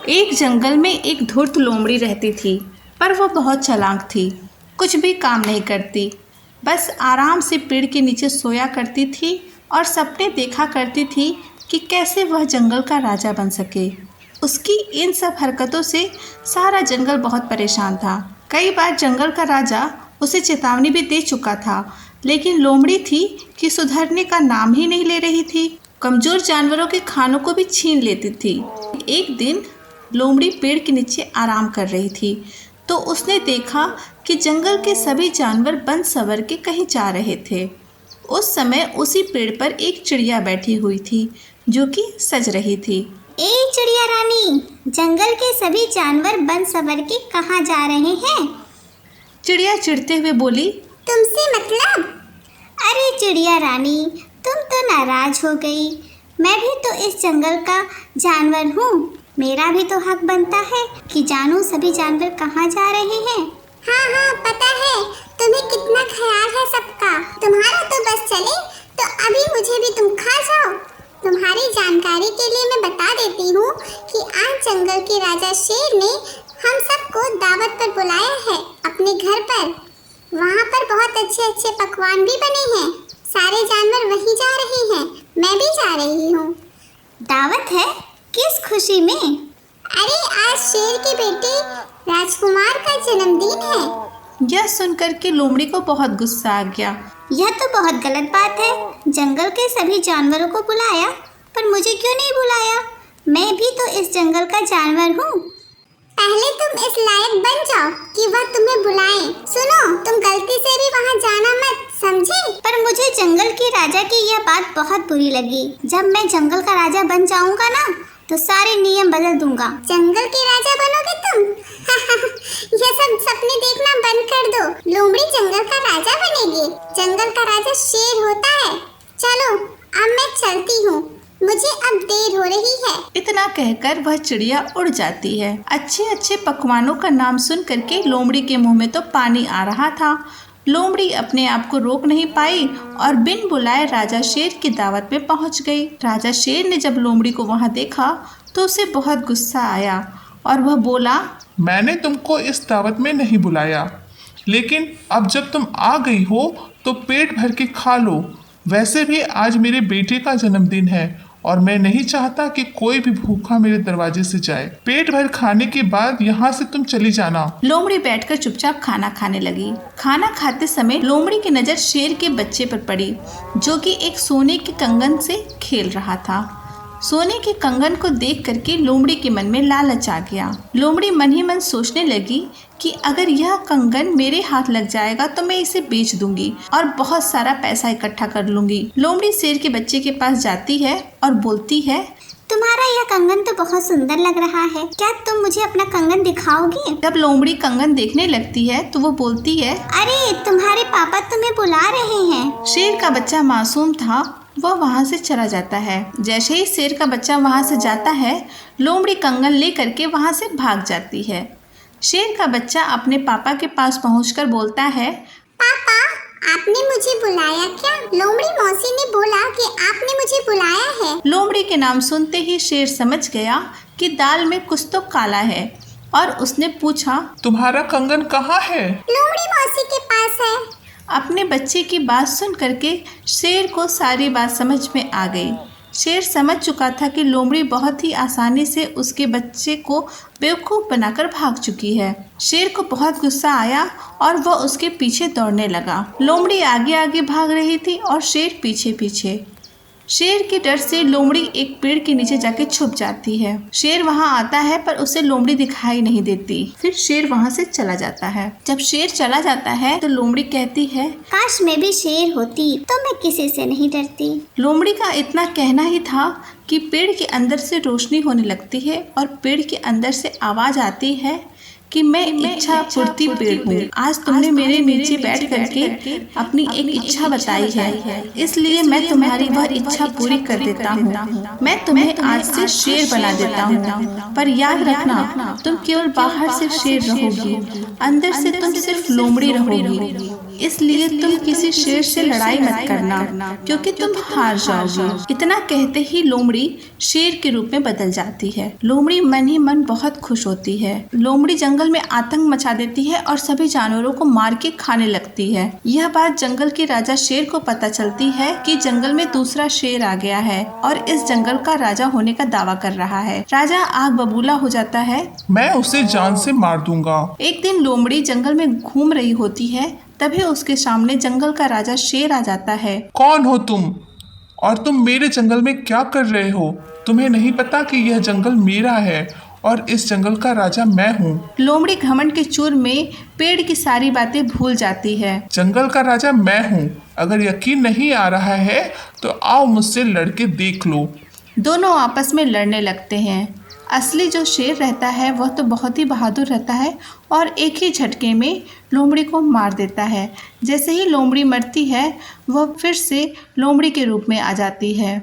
एक जंगल में एक धूर्त लोमड़ी रहती थी, पर वह बहुत चालाक थी। कुछ भी काम नहीं करती, बस आराम से पेड़ के नीचे सोया करती थी और सपने देखा करती थी कि कैसे वह जंगल का राजा बन सके। उसकी इन सब हरकतों से सारा जंगल बहुत परेशान था। कई बार जंगल का राजा उसे चेतावनी भी दे चुका था, लेकिन लोमड़ी थी कि सुधरने का नाम ही नहीं ले रही थी। कमज़ोर जानवरों के खानों को भी छीन लेती थी। एक दिन लोमड़ी पेड़ के नीचे आराम कर रही थी तो उसने देखा कि जंगल के सभी जानवर बन सवर के कहीं जा रहे थे। उस समय उसी पेड़ पर एक चिड़िया बैठी हुई थी जो कि सज रही थी। ए चिड़िया रानी, जंगल के सभी जानवर बन सवर के कहाँ जा रहे हैं? चिड़िया चिढ़ते हुए बोली, तुमसे मतलब? अरे चिड़िया रानी, तुम तो नाराज हो गई। मैं भी तो इस जंगल का जानवर हूँ। मेरा भी तो हक बनता है कि जानूं सभी जानवर कहाँ जा रहे हैं। हाँ हाँ, पता है तुम्हें कितना ख्याल है सबका। तुम्हारा तो बस चले तो अभी मुझे भी तुम खा जाओ। तुम्हारी जानकारी के लिए मैं बता देती हूँ कि आज जंगल के राजा शेर ने हम सबको दावत पर बुलाया है अपने घर पर। वहाँ पर बहुत अच्छे अच्छे पकवान भी बने हैं। सारे जानवर वहीं जा रहे हैं, मैं भी जा रही हूँ। दावत है? किस खुशी में? अरे आज शेर के बेटे राजकुमार का जन्मदिन है। यह सुनकर के लोमड़ी को बहुत गुस्सा आ गया। यह तो बहुत गलत बात है। जंगल के सभी जानवरों को बुलाया, पर मुझे क्यों नहीं बुलाया? मैं भी तो इस जंगल का जानवर हूँ। पहले तुम इस लायक बन जाओ कि वह तुम्हें बुलाए। सुनो, तुम गलती से भी वहाँ जाना मत, समझे? पर मुझे जंगल के राजा की यह बात बहुत बुरी लगी। जब मैं जंगल का राजा बन जाऊंगा ना, तो सारे नियम बदल दूंगा। जंगल के राजा बनोगे तुम? यह सब सपने देखना बंद कर दो। लोमड़ी जंगल का राजा बनेगी। जंगल का राजा शेर होता है। चलो अब मैं चलती हूँ, मुझे अब देर हो रही है। इतना कहकर वह चिड़िया उड़ जाती है। अच्छे अच्छे पकवानों का नाम सुन करके लोमड़ी के मुंह में तो पानी आ रहा था। लोमड़ी अपने आप को रोक नहीं पाई और बिन बुलाए राजा शेर की दावत में पहुंच गई। राजा शेर ने जब लोमड़ी को वहां देखा तो उसे बहुत गुस्सा आया और वह बोला, मैंने तुमको इस दावत में नहीं बुलाया, लेकिन अब जब तुम आ गई हो तो पेट भर के खा लो। वैसे भी आज मेरे बेटे का जन्मदिन है और मैं नहीं चाहता कि कोई भी भूखा मेरे दरवाजे से जाए। पेट भर खाने के बाद यहाँ से तुम चली जाना। लोमड़ी बैठकर चुपचाप खाना खाने लगी। खाना खाते समय लोमड़ी की नज़र शेर के बच्चे पर पड़ी जो कि एक सोने के कंगन से खेल रहा था। सोने के कंगन को देख करके लोमड़ी के मन में लालच आ गया। लोमड़ी मन ही मन सोचने लगी कि अगर यह कंगन मेरे हाथ लग जाएगा तो मैं इसे बेच दूंगी और बहुत सारा पैसा इकट्ठा कर लूंगी। लोमड़ी शेर के बच्चे के पास जाती है और बोलती है, तुम्हारा यह कंगन तो बहुत सुंदर लग रहा है। क्या तुम मुझे अपना कंगन दिखाओगी? जब लोमड़ी कंगन देखने लगती है तो वो बोलती है, अरे तुम्हारे पापा तुम्हें बुला रहे हैं। शेर का बच्चा मासूम था, वह वहाँ से चला जाता है। जैसे ही शेर का बच्चा वहाँ से जाता है, लोमड़ी कंगन ले करके वहाँ से भाग जाती है। शेर का बच्चा अपने पापा के पास पहुंचकर बोलता है, पापा आपने मुझे बुलाया क्या? लोमड़ी मौसी ने बोला कि आपने मुझे बुलाया है। लोमड़ी के नाम सुनते ही शेर समझ गया कि दाल में कुछ तो काला है और उसने पूछा, तुम्हारा कंगन कहाँ है? लोमड़ी मौसी के पास है। अपने बच्चे की बात सुन करके शेर को सारी बात समझ में आ गई। शेर समझ चुका था कि लोमड़ी बहुत ही आसानी से उसके बच्चे को बेवकूफ़ बनाकर भाग चुकी है। शेर को बहुत गुस्सा आया और वह उसके पीछे दौड़ने लगा। लोमड़ी आगे आगे भाग रही थी और शेर पीछे पीछे। शेर के डर से लोमड़ी एक पेड़ के नीचे जाके छुप जाती है। शेर वहां आता है पर उसे लोमड़ी दिखाई नहीं देती। फिर शेर वहां से चला जाता है। जब शेर चला जाता है तो लोमड़ी कहती है, काश मैं भी शेर होती तो मैं किसी से नहीं डरती। लोमड़ी का इतना कहना ही था कि पेड़ के अंदर से रोशनी होने लगती है और पेड़ के अंदर से आवाज आती है कि मैं इच्छा पूर्ति पेड़ हूँ। आज तुमने मेरे नीचे बैठ करके अपनी एक इच्छा बताई है, इसलिए मैं तुम्हारी वह इच्छा पूरी कर देता हूँ। मैं तुम्हें आज से शेर बना देता हूँ, पर याद रखना तुम केवल बाहर से शेर रहोगी, अंदर से तुम सिर्फ लोमड़ी रहोगी। इसलिए तुम किसी शेर से लड़ाई मत करना, क्योंकि तुम हार जाओगी। इतना कहते ही लोमड़ी शेर के रूप में बदल जाती है। लोमड़ी मन ही मन बहुत खुश होती है। लोमड़ी जंगल में आतंक मचा देती है और सभी जानवरों को मार के खाने लगती है। यह बात जंगल के राजा शेर को पता चलती है कि जंगल में दूसरा शेर आ गया है और इस जंगल का राजा होने का दावा कर रहा है। राजा आग बबूला हो जाता है। मैं उसे जान से मार दूंगा। एक दिन लोमड़ी जंगल में घूम रही होती है, तभी उसके सामने जंगल का राजा शेर आ जाता है। कौन हो तुम और तुम मेरे जंगल में क्या कर रहे हो? तुम्हें नहीं पता कि यह जंगल मेरा है और इस जंगल का राजा मैं हूँ। लोमड़ी घमंड के चूर में पेड़ की सारी बातें भूल जाती है। जंगल का राजा मैं हूँ। अगर यकीन नहीं आ रहा है तो आओ मुझसे लड़के देख लो। दोनों आपस में लड़ने लगते हैं। असली जो शेर रहता है वह तो बहुत ही बहादुर रहता है और एक ही झटके में लोमड़ी को मार देता है। जैसे ही लोमड़ी मरती है वह फिर से लोमड़ी के रूप में आ जाती है।